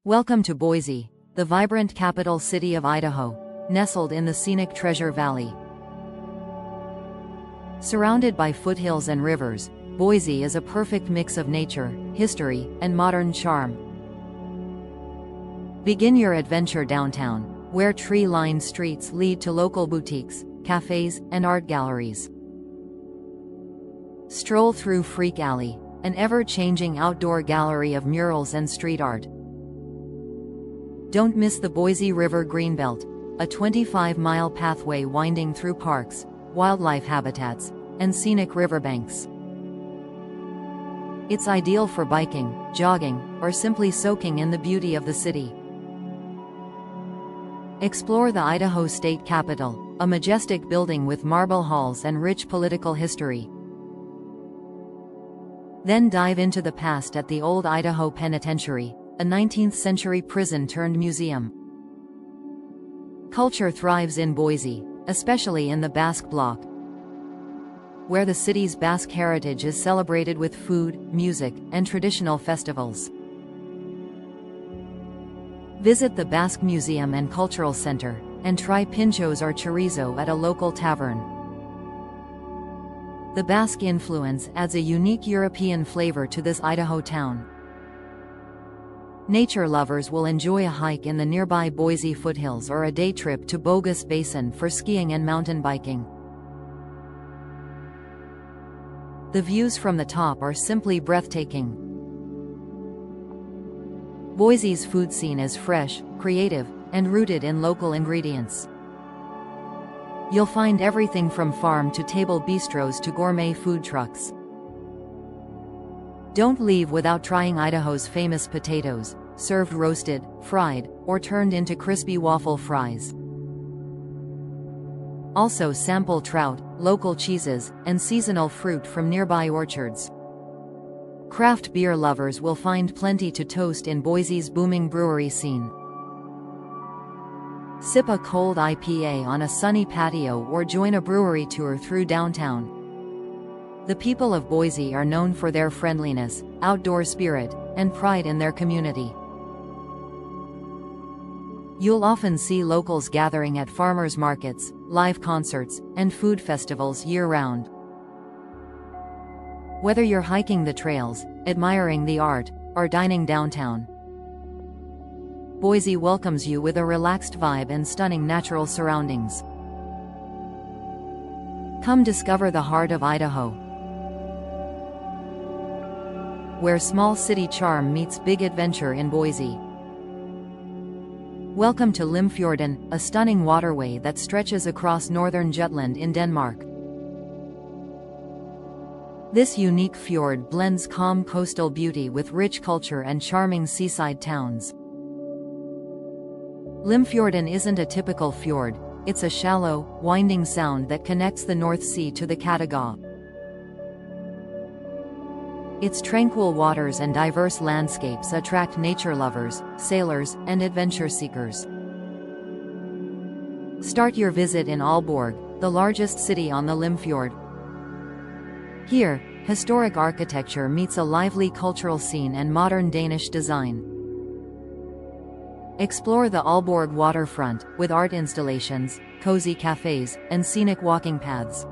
Welcome to Boise, the vibrant capital city of Idaho, nestled in the scenic Treasure Valley. Surrounded by foothills and rivers, Boise is a perfect mix of nature, history, and modern charm. Begin your adventure downtown, where tree-lined streets lead to local boutiques, cafes, and art galleries. Stroll through Freak Alley, an ever-changing outdoor gallery of murals and street art. Don't miss the Boise River Greenbelt, a 25-mile pathway winding through parks, wildlife habitats, and scenic riverbanks. It's ideal for biking, jogging, or simply soaking in the beauty of the city. Explore the Idaho State Capitol, a majestic building with marble halls and rich political history. Then dive into the past at the Old Idaho Penitentiary, a 19th-century prison-turned-museum. Culture thrives in Boise, especially in the Basque Block, where the city's Basque heritage is celebrated with food, music, and traditional festivals. Visit the Basque Museum and Cultural Center, and try pinchos or chorizo at a local tavern. The Basque influence adds a unique European flavor to this Idaho town. Nature lovers will enjoy a hike in the nearby Boise foothills or a day trip to Bogus Basin for skiing and mountain biking. The views from the top are simply breathtaking. Boise's food scene is fresh, creative, and rooted in local ingredients. You'll find everything from farm-to-table bistros to gourmet food trucks. Don't leave without trying Idaho's famous potatoes, served roasted, fried, or turned into crispy waffle fries. Also sample trout, local cheeses, and seasonal fruit from nearby orchards. Craft beer lovers will find plenty to toast in Boise's booming brewery scene. Sip a cold IPA on a sunny patio or join a brewery tour through downtown. The people of Boise are known for their friendliness, outdoor spirit, and pride in their community. You'll often see locals gathering at farmers markets, live concerts, and food festivals year-round. Whether you're hiking the trails, admiring the art, or dining downtown, Boise welcomes you with a relaxed vibe and stunning natural surroundings. Come discover the heart of Idaho, where small city charm meets big adventure in Boise. Welcome to Limfjorden, a stunning waterway that stretches across northern Jutland in Denmark. This unique fjord blends calm coastal beauty with rich culture and charming seaside towns. Limfjorden isn't a typical fjord, it's a shallow, winding sound that connects the North Sea to the Kattegat. Its tranquil waters and diverse landscapes attract nature lovers, sailors, and adventure seekers. Start your visit in Aalborg, the largest city on the Limfjord. Here, historic architecture meets a lively cultural scene and modern Danish design. Explore the Aalborg waterfront, with art installations, cozy cafes, and scenic walking paths.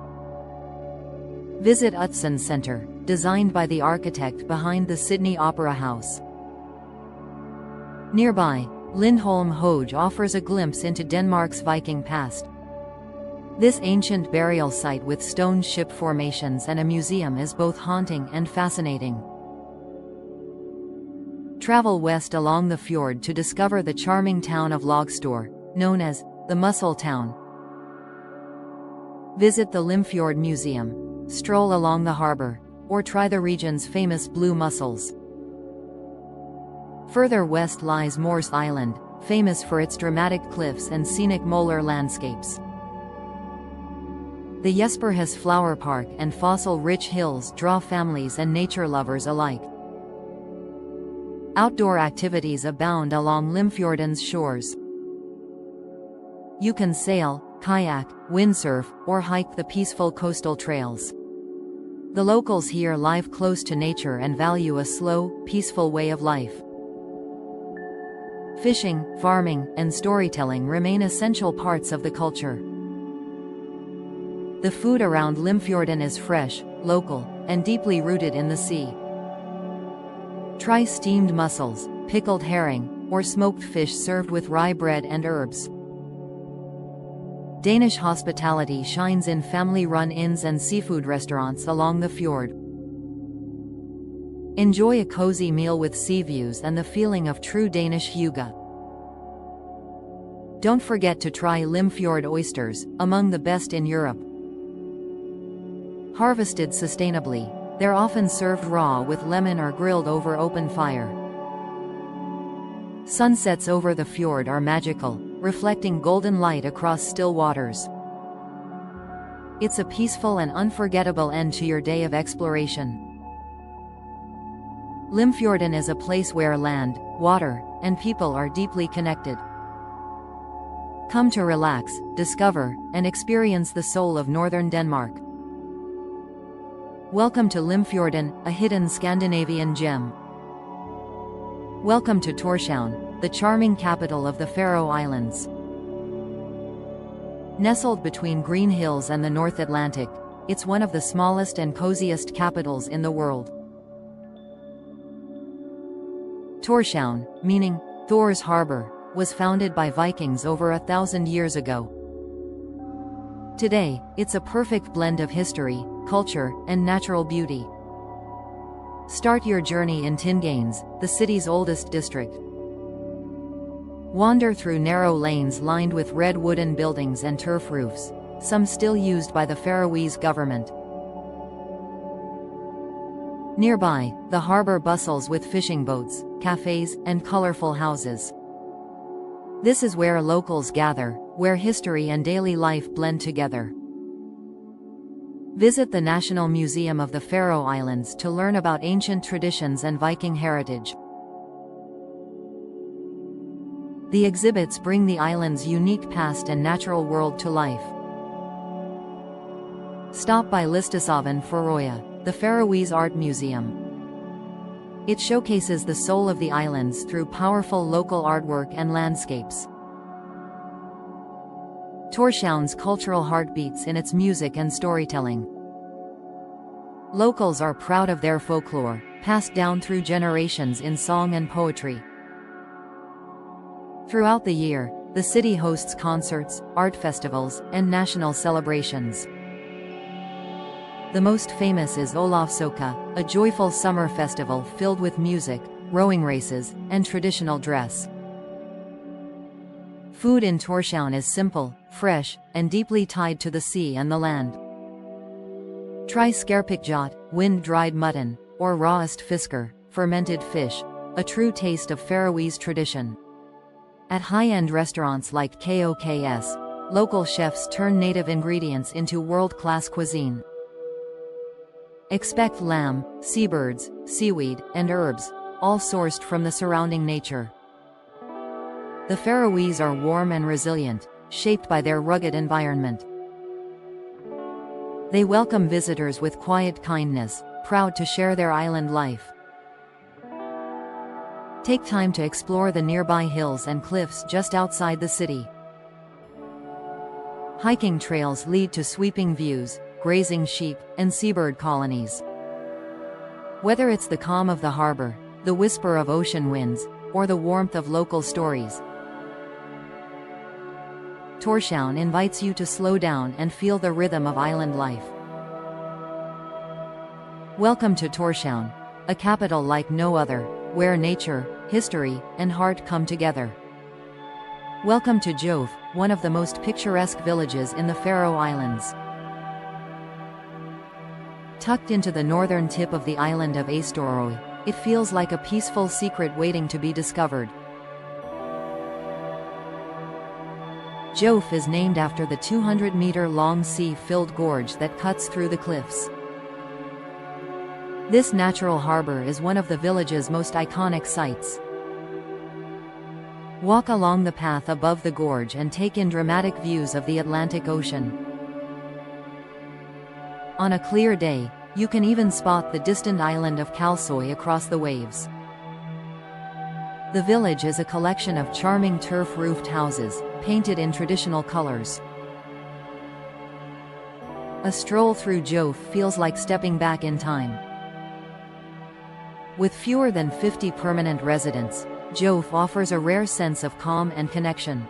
Visit Utzon Center, designed by the architect behind the Sydney Opera House. Nearby, Lindholm Hoge offers a glimpse into Denmark's Viking past. This ancient burial site with stone ship formations and a museum is both haunting and fascinating. Travel west along the fjord to discover the charming town of Logstor, known as the Mussel Town. Visit the Limfjord Museum, stroll along the harbor, or try the region's famous blue mussels. Further west lies Morse Island, famous for its dramatic cliffs and scenic molar landscapes. The Jesperhus Flower Park and fossil-rich hills draw families and nature lovers alike. Outdoor activities abound along Limfjorden's shores. You can sail, kayak, windsurf, or hike the peaceful coastal trails. The locals here live close to nature and value a slow, peaceful way of life. Fishing, farming, and storytelling remain essential parts of the culture. The food around Limfjorden is fresh, local, and deeply rooted in the sea. Try steamed mussels, pickled herring, or smoked fish served with rye bread and herbs. Danish hospitality shines in family-run inns and seafood restaurants along the fjord. Enjoy a cozy meal with sea views and the feeling of true Danish hygge. Don't forget to try Limfjord oysters, among the best in Europe. Harvested sustainably, they're often served raw with lemon or grilled over open fire. Sunsets over the fjord are magical, reflecting golden light across still waters. It's a peaceful and unforgettable end to your day of exploration. Limfjorden is a place where land, water, and people are deeply connected. Come to relax, discover, and experience the soul of northern Denmark. Welcome to Limfjorden, a hidden Scandinavian gem. Welcome to Tórshavn, the charming capital of the Faroe Islands. Nestled between green hills and the North Atlantic, it's one of the smallest and coziest capitals in the world. Tórshavn, meaning Thor's harbor, was founded by Vikings over 1,000 years ago. Today, it's a perfect blend of history, culture, and natural beauty. Start your journey in Tinganes, the city's oldest district. Wander through narrow lanes lined with red wooden buildings and turf roofs, some still used by the Faroese government. Nearby, the harbor bustles with fishing boats, cafes, and colorful houses. This is where locals gather, where history and daily life blend together. Visit the National Museum of the Faroe Islands to learn about ancient traditions and Viking heritage. The exhibits bring the island's unique past and natural world to life. Stop by Listasafn Føroya, the Faroese Art Museum. It showcases the soul of the islands through powerful local artwork and landscapes. Tórshavn's cultural heart beats in its music and storytelling. Locals are proud of their folklore, passed down through generations in song and poetry. Throughout the year, the city hosts concerts, art festivals, and national celebrations. The most famous is Ólafsøka, a joyful summer festival filled with music, rowing races, and traditional dress. Food in Tórshavn is simple, fresh, and deeply tied to the sea and the land. Try skerpikkjot, wind-dried mutton, or rawest fisker, fermented fish, a true taste of Faroese tradition. At high-end restaurants like KOK's, local chefs turn native ingredients into world-class cuisine. Expect lamb, seabirds, seaweed, and herbs, all sourced from the surrounding nature. The Faroese are warm and resilient, shaped by their rugged environment. They welcome visitors with quiet kindness, proud to share their island life. Take time to explore the nearby hills and cliffs just outside the city. Hiking trails lead to sweeping views, grazing sheep, and seabird colonies. Whether it's the calm of the harbor, the whisper of ocean winds, or the warmth of local stories, Tórshavn invites you to slow down and feel the rhythm of island life. Welcome to Tórshavn, a capital like no other, where nature, history, and heart come together. Welcome to Gjógv, one of the most picturesque villages in the Faroe Islands. Tucked into the northern tip of the island of Eysturoy, it feels like a peaceful secret waiting to be discovered. Gjógv is named after the 200-meter-long sea-filled gorge that cuts through the cliffs. This natural harbor is one of the village's most iconic sights. Walk along the path above the gorge and take in dramatic views of the Atlantic Ocean. On a clear day, you can even spot the distant island of Kalsoy across the waves. The village is a collection of charming turf-roofed houses, painted in traditional colors. A stroll through Gjógv feels like stepping back in time. With fewer than 50 permanent residents, Gjógv offers a rare sense of calm and connection.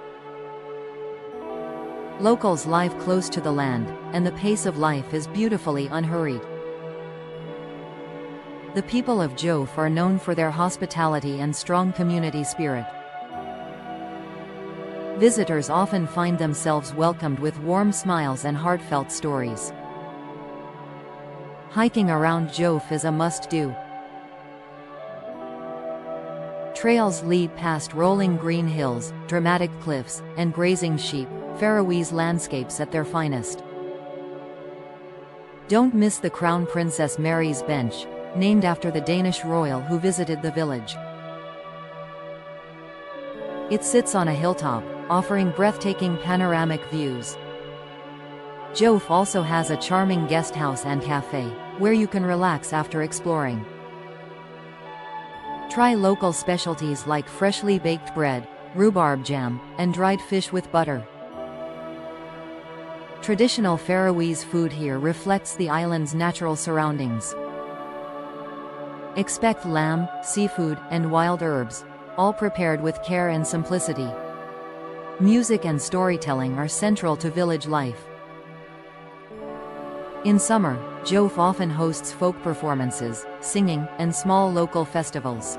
Locals live close to the land, and the pace of life is beautifully unhurried. The people of Gjógv are known for their hospitality and strong community spirit. Visitors often find themselves welcomed with warm smiles and heartfelt stories. Hiking around Gjógv is a must-do. Trails lead past rolling green hills, dramatic cliffs, and grazing sheep, Faroese landscapes at their finest. Don't miss the Crown Princess Mary's Bench, named after the Danish royal who visited the village. It sits on a hilltop, offering breathtaking panoramic views. Gjógv also has a charming guest house and cafe, where you can relax after exploring. Try local specialties like freshly baked bread, rhubarb jam, and dried fish with butter. Traditional Faroese food here reflects the island's natural surroundings. Expect lamb, seafood, and wild herbs, all prepared with care and simplicity. Music and storytelling are central to village life. In summer, Gjógv often hosts folk performances, singing, and small local festivals.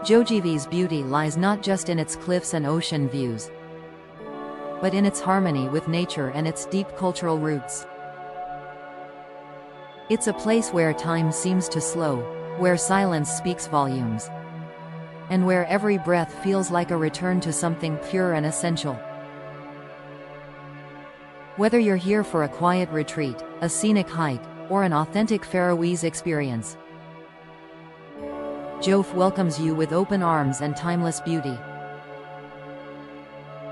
Gjógv's beauty lies not just in its cliffs and ocean views, but in its harmony with nature and its deep cultural roots. It's a place where time seems to slow, where silence speaks volumes, and where every breath feels like a return to something pure and essential. Whether you're here for a quiet retreat, a scenic hike, or an authentic Faroese experience, Gjógv welcomes you with open arms and timeless beauty.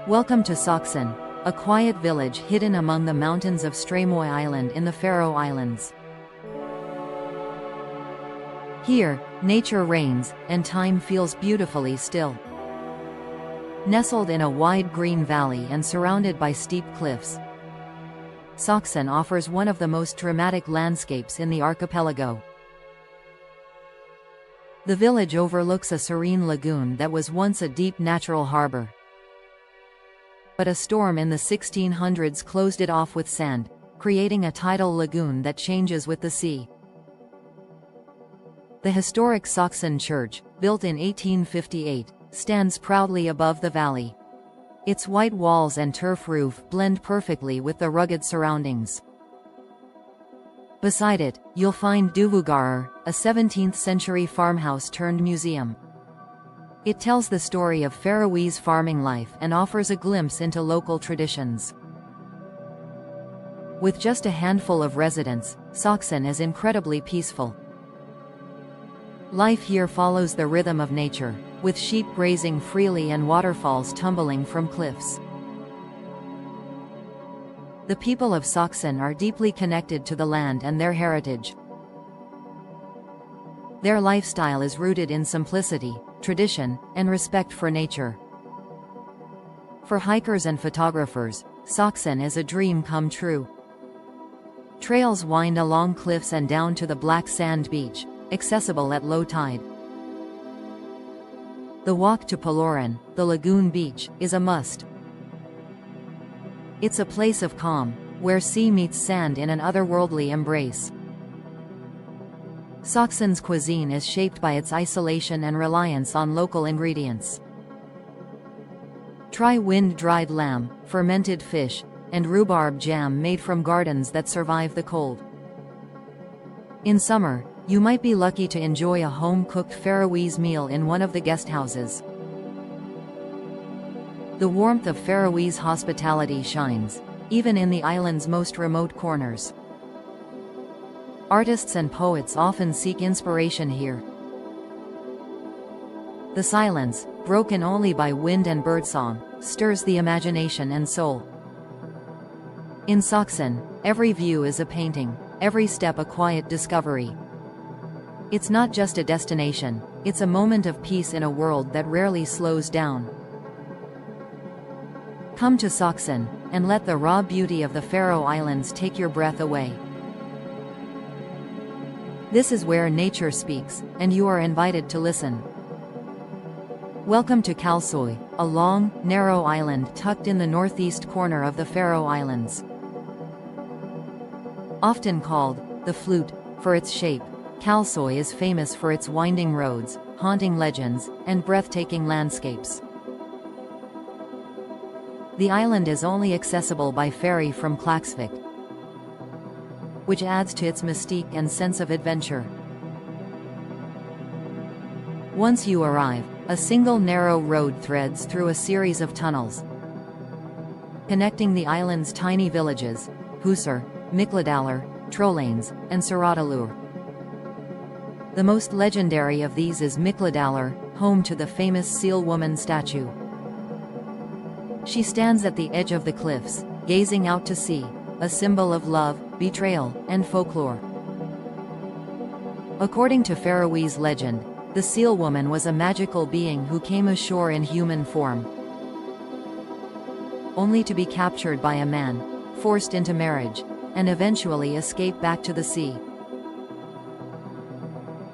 Welcome to Saksun, a quiet village hidden among the mountains of Streymoy Island in the Faroe Islands. Here, nature reigns, and time feels beautifully still. Nestled in a wide green valley and surrounded by steep cliffs, Saksun offers one of the most dramatic landscapes in the archipelago. The village overlooks a serene lagoon that was once a deep natural harbor. But a storm in the 1600s closed it off with sand, creating a tidal lagoon that changes with the sea. The historic Saksun church, built in 1858, stands proudly above the valley. Its white walls and turf roof blend perfectly with the rugged surroundings. Beside it, you'll find Duvugarður, a 17th-century farmhouse turned museum. It tells the story of Faroese farming life and offers a glimpse into local traditions. With just a handful of residents, Saksun is incredibly peaceful. Life here follows the rhythm of nature, with sheep grazing freely and waterfalls tumbling from cliffs. The people of Saksun are deeply connected to the land and their heritage. Their lifestyle is rooted in simplicity, tradition, and respect for nature. For hikers and photographers, Saksun is a dream come true. Trails wind along cliffs and down to the black sand beach, accessible at low tide. The walk to Paloran, the lagoon beach, is a must. It's a place of calm, where sea meets sand in an otherworldly embrace. Saksun's cuisine is shaped by its isolation and reliance on local ingredients. Try wind-dried lamb, fermented fish, and rhubarb jam made from gardens that survive the cold. In summer, you might be lucky to enjoy a home-cooked Faroese meal in one of the guest houses. The warmth of Faroese hospitality shines, even in the island's most remote corners. Artists and poets often seek inspiration here. The silence, broken only by wind and birdsong, stirs the imagination and soul. In Saksun, every view is a painting, every step a quiet discovery. It's not just a destination, It's a moment of peace in a world that rarely slows down. Come to Saksun, and let the raw beauty of the Faroe Islands take your breath away. This is where nature speaks, and you are invited to listen. Welcome to Kalsoy, a long, narrow island tucked in the northeast corner of the Faroe Islands. Often called the flute for its shape, Kalsoy is famous for its winding roads, haunting legends, and breathtaking landscapes. The island is only accessible by ferry from Klaksvík, which adds to its mystique and sense of adventure. Once you arrive, a single narrow road threads through a series of tunnels, connecting the island's tiny villages, Húsar, Mikladalur, Trollanes, and Saratalur. The most legendary of these is Mikladalur, home to the famous seal woman statue. She stands at the edge of the cliffs, gazing out to sea, a symbol of love, betrayal, and folklore. According to Faroese legend, the seal woman was a magical being who came ashore in human form, only to be captured by a man, forced into marriage, and eventually escape back to the sea.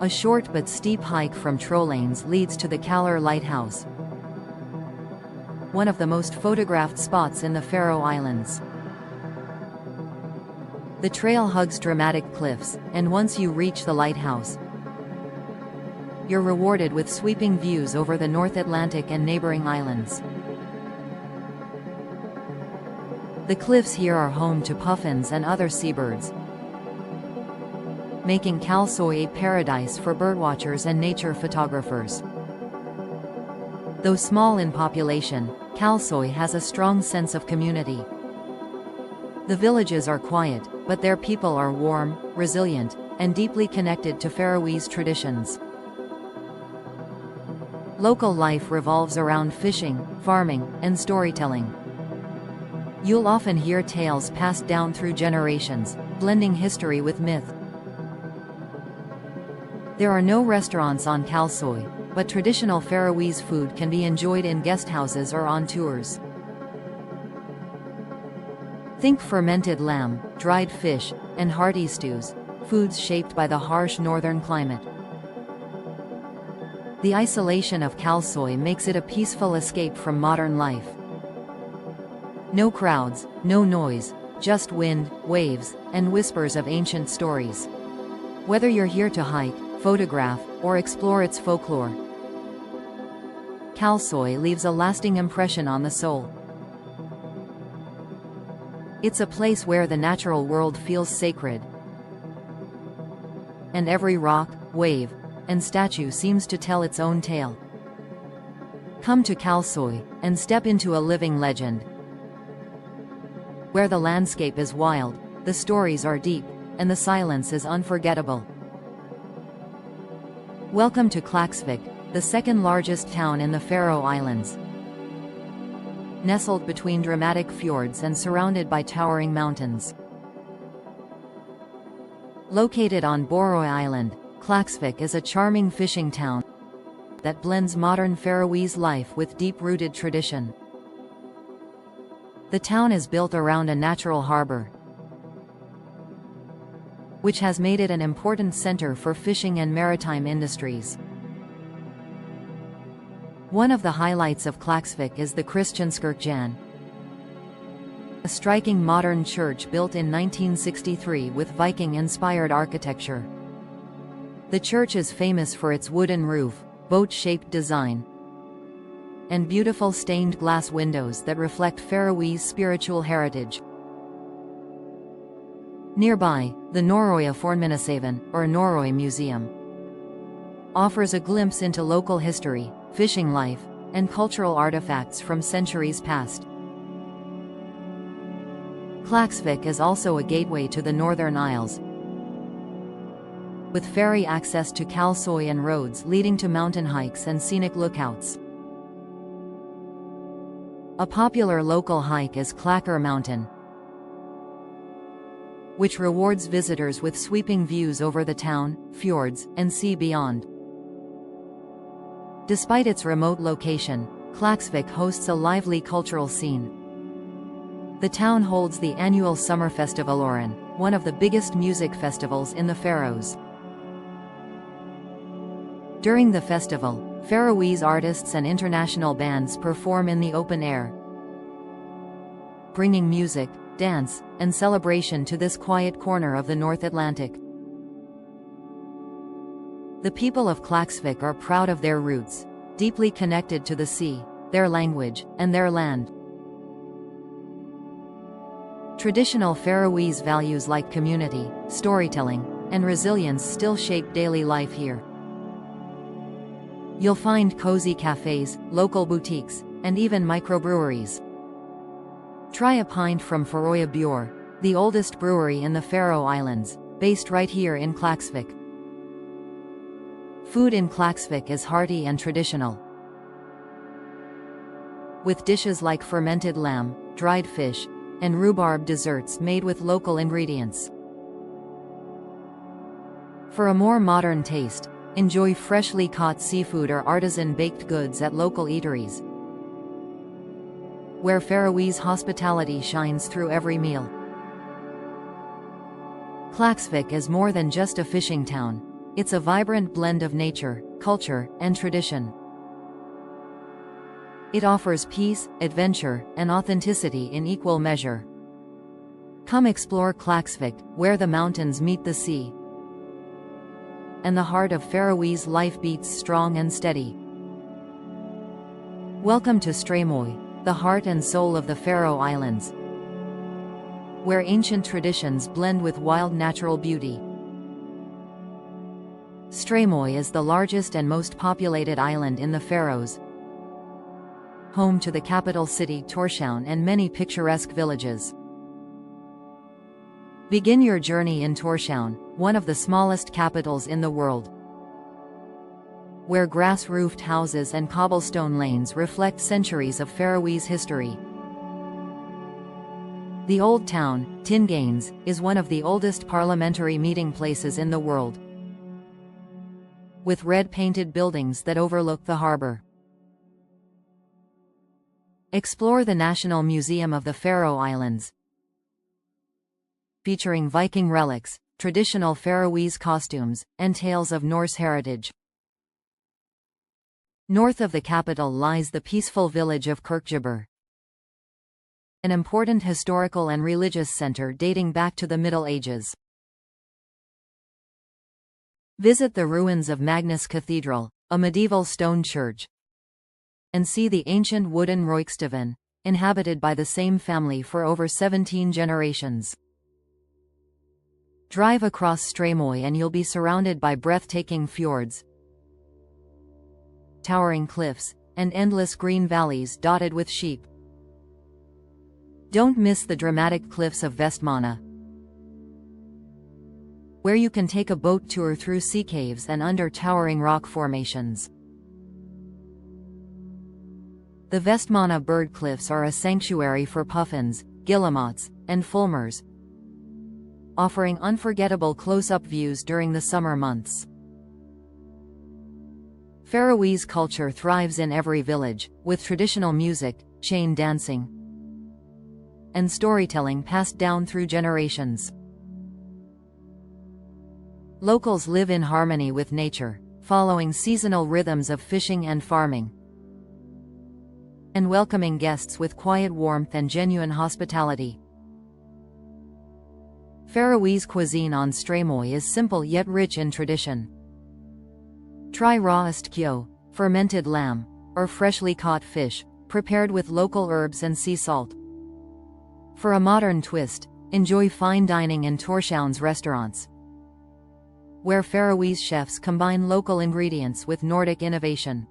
A short but steep hike from Trollanes leads to the Kalsoy Lighthouse, one of the most photographed spots in the Faroe Islands. The trail hugs dramatic cliffs, and once you reach the lighthouse, you're rewarded with sweeping views over the North Atlantic and neighboring islands. The cliffs here are home to puffins and other seabirds, making Kalsoy a paradise for birdwatchers and nature photographers. Though small in population, Kalsoy has a strong sense of community. The villages are quiet, but their people are warm, resilient, and deeply connected to Faroese traditions. Local life revolves around fishing, farming, and storytelling. You'll often hear tales passed down through generations, blending history with myth. There are no restaurants on Kalsoy, but traditional Faroese food can be enjoyed in guesthouses or on tours. Think fermented lamb, dried fish, and hearty stews, foods shaped by the harsh northern climate. The isolation of Kalsoy makes it a peaceful escape from modern life. No crowds, no noise, just wind, waves, and whispers of ancient stories. Whether you're here to hike, photograph, or explore its folklore, Kalsoy leaves a lasting impression on the soul. It's a place where the natural world feels sacred, and every rock, wave, and statue seems to tell its own tale. Come to Kalsoy, and step into a living legend, where the landscape is wild, the stories are deep, and the silence is unforgettable. Welcome to Klaksvík, the second largest town in the Faroe Islands. Nestled between dramatic fjords and surrounded by towering mountains. Located on Borøy Island, Klaksvík is a charming fishing town that blends modern Faroese life with deep-rooted tradition. The town is built around a natural harbor, which has made it an important center for fishing and maritime industries. One of the highlights of Klaksvík is the Kristjanskirkjan, a striking modern church built in 1963 with Viking-inspired architecture. The church is famous for its wooden roof, boat-shaped design, and beautiful stained glass windows that reflect Faroese spiritual heritage. Nearby, the Norøya Fornminnesavn, or Norøy Museum, offers a glimpse into local history, fishing life, and cultural artifacts from centuries past. Klaksvík is also a gateway to the Northern Isles, with ferry access to Kalsoy and roads leading to mountain hikes and scenic lookouts. A popular local hike is Klakker Mountain, which rewards visitors with sweeping views over the town, fjords, and sea beyond. Despite its remote location, Klaksvík hosts a lively cultural scene. The town holds the annual Summer Festivaloren, one of the biggest music festivals in the Faroes. During the festival, Faroese artists and international bands perform in the open air, bringing music, dance, and celebration to this quiet corner of the North Atlantic. The people of Klaksvík are proud of their roots, deeply connected to the sea, their language, and their land. Traditional Faroese values like community, storytelling, and resilience still shape daily life here. You'll find cozy cafes, local boutiques, and even microbreweries. Try a pint from Faroya Bjór, the oldest brewery in the Faroe Islands, based right here in Klaksvík. Food in Klaksvík is hearty and traditional, with dishes like fermented lamb, dried fish, and rhubarb desserts made with local ingredients. For a more modern taste, enjoy freshly caught seafood or artisan baked goods at local eateries, where Faroese hospitality shines through every meal. Klaksvík is more than just a fishing town. It's a vibrant blend of nature, culture, and tradition. It offers peace, adventure, and authenticity in equal measure. Come explore Klaksvík, where the mountains meet the sea, and the heart of Faroese life beats strong and steady. Welcome to Streymoy, the heart and soul of the Faroe Islands, where ancient traditions blend with wild natural beauty. Streymoy is the largest and most populated island in the Faroes, home to the capital city Tórshavn and many picturesque villages. Begin your journey in Tórshavn, one of the smallest capitals in the world, where grass-roofed houses and cobblestone lanes reflect centuries of Faroese history. The Old Town, Tinganes, is one of the oldest parliamentary meeting places in the world, with red-painted buildings that overlook the harbor. Explore the National Museum of the Faroe Islands, featuring Viking relics, traditional Faroese costumes, and tales of Norse heritage. North of the capital lies the peaceful village of Kirkjubøur, an important historical and religious center dating back to the Middle Ages. Visit the ruins of Magnus Cathedral, a medieval stone church, and see the ancient wooden Roykstuen, inhabited by the same family for over 17 generations. Drive across Streymoy and you'll be surrounded by breathtaking fjords, towering cliffs, and endless green valleys dotted with sheep. Don't miss the dramatic cliffs of Vestmanna, where you can take a boat tour through sea caves and under towering rock formations. The Vestmanna bird cliffs are a sanctuary for puffins, guillemots, and fulmars, offering unforgettable close-up views during the summer months. Faroese culture thrives in every village, with traditional music, chain dancing, and storytelling passed down through generations. Locals live in harmony with nature, following seasonal rhythms of fishing and farming, and welcoming guests with quiet warmth and genuine hospitality. Faroese cuisine on Streymoy is simple yet rich in tradition. Try rawest Gjógv, fermented lamb, or freshly caught fish, prepared with local herbs and sea salt. For a modern twist, enjoy fine dining in Tórshavn's restaurants, where Faroese chefs combine local ingredients with Nordic innovation.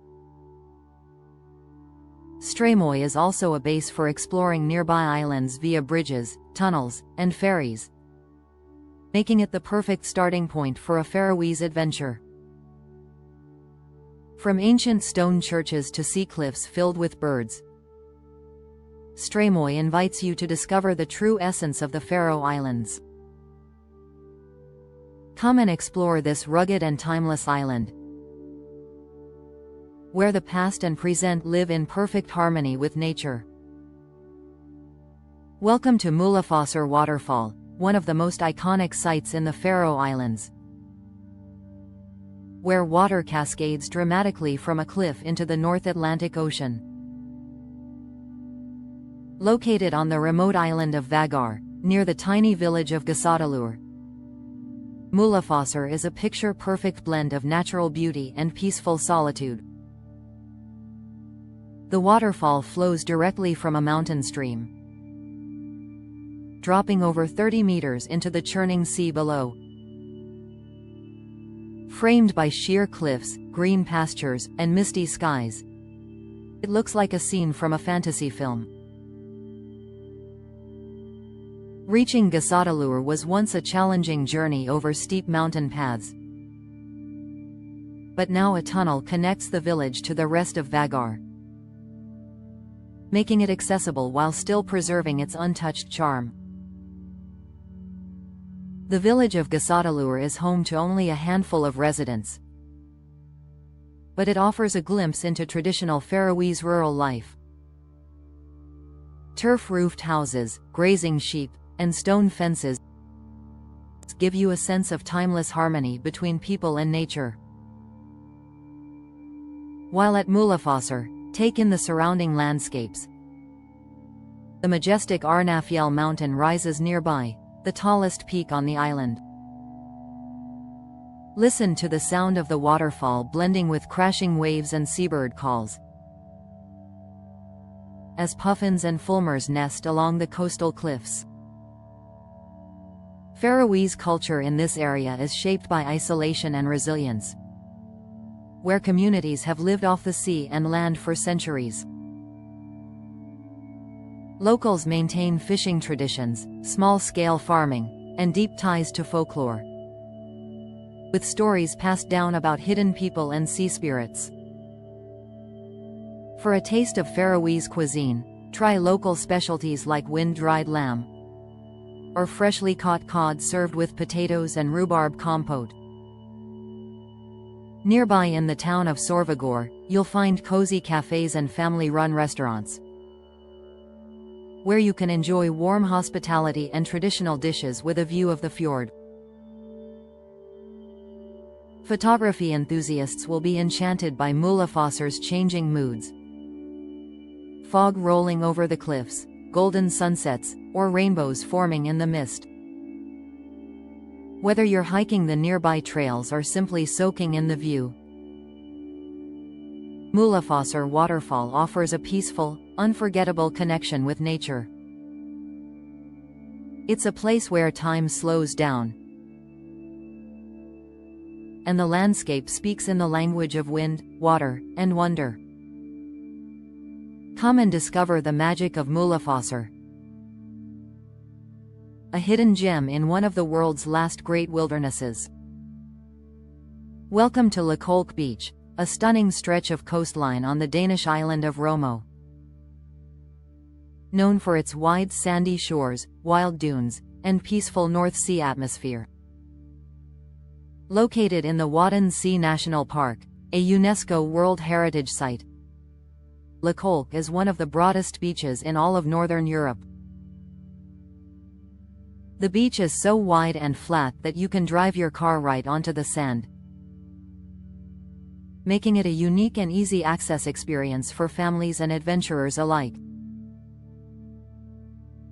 Streymoy is also a base for exploring nearby islands via bridges, tunnels, and ferries, making it the perfect starting point for a Faroese adventure. From ancient stone churches to sea cliffs filled with birds, Streymoy invites you to discover the true essence of the Faroe Islands. Come and explore this rugged and timeless island, where the past and present live in perfect harmony with nature. Welcome to Mulafossur Waterfall, one of the most iconic sites in the Faroe Islands, where water cascades dramatically from a cliff into the North Atlantic Ocean. Located on the remote island of Vágar, near the tiny village of Gjógv, Mulafossur is a picture-perfect blend of natural beauty and peaceful solitude. The waterfall flows directly from a mountain stream, dropping over 30 meters into the churning sea below. Framed by sheer cliffs, green pastures, and misty skies, it looks like a scene from a fantasy film. Reaching Gjógv was once a challenging journey over steep mountain paths, but now a tunnel connects the village to the rest of Vágar, making it accessible while still preserving its untouched charm. The village of Gjógv is home to only a handful of residents, but it offers a glimpse into traditional Faroese rural life. Turf-roofed houses, grazing sheep, and stone fences give you a sense of timeless harmony between people and nature. While at Mulafossur, take in the surrounding landscapes. The majestic Arnarfjall mountain rises nearby, the tallest peak on the island. Listen to the sound of the waterfall blending with crashing waves and seabird calls, as puffins and fulmars nest along the coastal cliffs. Faroese culture in this area is shaped by isolation and resilience, where communities have lived off the sea and land for centuries. Locals maintain fishing traditions, small-scale farming, and deep ties to folklore, with stories passed down about hidden people and sea spirits. For a taste of Faroese cuisine, try local specialties like wind-dried lamb, or freshly caught cod served with potatoes and rhubarb compote. Nearby in the town of Sørvágur, you'll find cozy cafes and family-run restaurants, where you can enjoy warm hospitality and traditional dishes with a view of the fjord. Photography enthusiasts will be enchanted by Mulafossur's changing moods. Fog rolling over the cliffs, golden sunsets, or rainbows forming in the mist. Whether you're hiking the nearby trails or simply soaking in the view, Mulafossur Waterfall offers a peaceful, unforgettable connection with nature. It's a place where time slows down, and the landscape speaks in the language of wind, water, and wonder. Come and discover the magic of Mulafossur, a hidden gem in one of the world's last great wildernesses. Welcome to Lakolk Beach, a stunning stretch of coastline on the Danish island of Romo. Known for its wide sandy shores, wild dunes, and peaceful North Sea atmosphere. Located in the Wadden Sea National Park, a UNESCO World Heritage Site, Lakolk is one of the broadest beaches in all of Northern Europe. The beach is so wide and flat that you can drive your car right onto the sand, making it a unique and easy access experience for families and adventurers alike.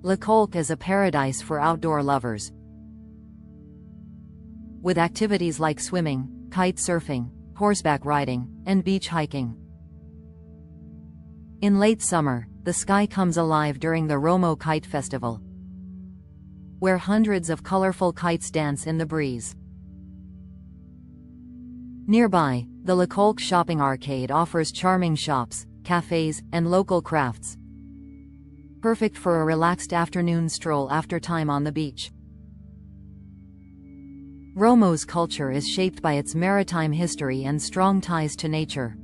Lakolk is a paradise for outdoor lovers, with activities like swimming, kite surfing, horseback riding, and beach hiking. In late summer, the sky comes alive during the Romo Kite Festival, where hundreds of colorful kites dance in the breeze. Nearby, the Lakolk Shopping Arcade offers charming shops, cafes, and local crafts, perfect for a relaxed afternoon stroll after time on the beach. Romo's culture is shaped by its maritime history and strong ties to nature.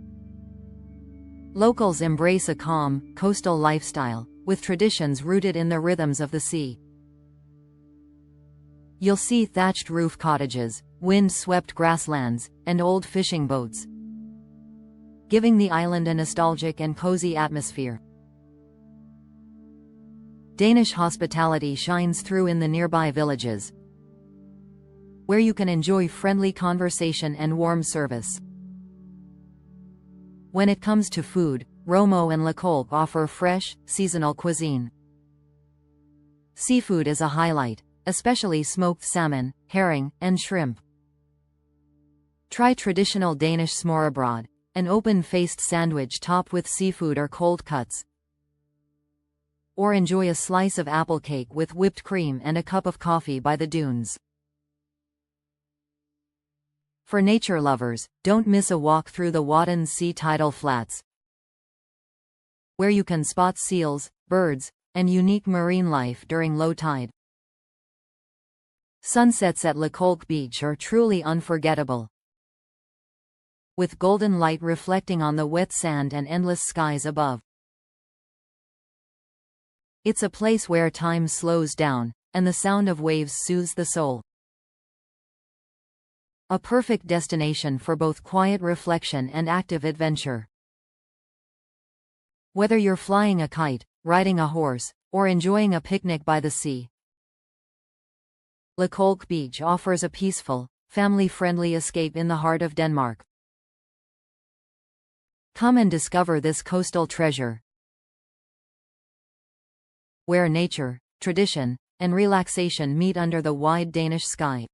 Locals embrace a calm, coastal lifestyle, with traditions rooted in the rhythms of the sea. You'll see thatched roof cottages, wind-swept grasslands, and old fishing boats, giving the island a nostalgic and cozy atmosphere. Danish hospitality shines through in the nearby villages, where you can enjoy friendly conversation and warm service. When it comes to food, Romo and Lakolk offer fresh, seasonal cuisine. Seafood is a highlight, especially smoked salmon, herring, and shrimp. Try traditional Danish smørrebrød, an open-faced sandwich topped with seafood or cold cuts. Or enjoy a slice of apple cake with whipped cream and a cup of coffee by the dunes. For nature lovers, don't miss a walk through the Wadden Sea tidal flats, where you can spot seals, birds, and unique marine life during low tide. Sunsets at Lakolk Beach are truly unforgettable, with golden light reflecting on the wet sand and endless skies above. It's a place where time slows down, and the sound of waves soothes the soul. A perfect destination for both quiet reflection and active adventure. Whether you're flying a kite, riding a horse, or enjoying a picnic by the sea, Lakolk Beach offers a peaceful, family-friendly escape in the heart of Denmark. Come and discover this coastal treasure, where nature, tradition, and relaxation meet under the wide Danish sky.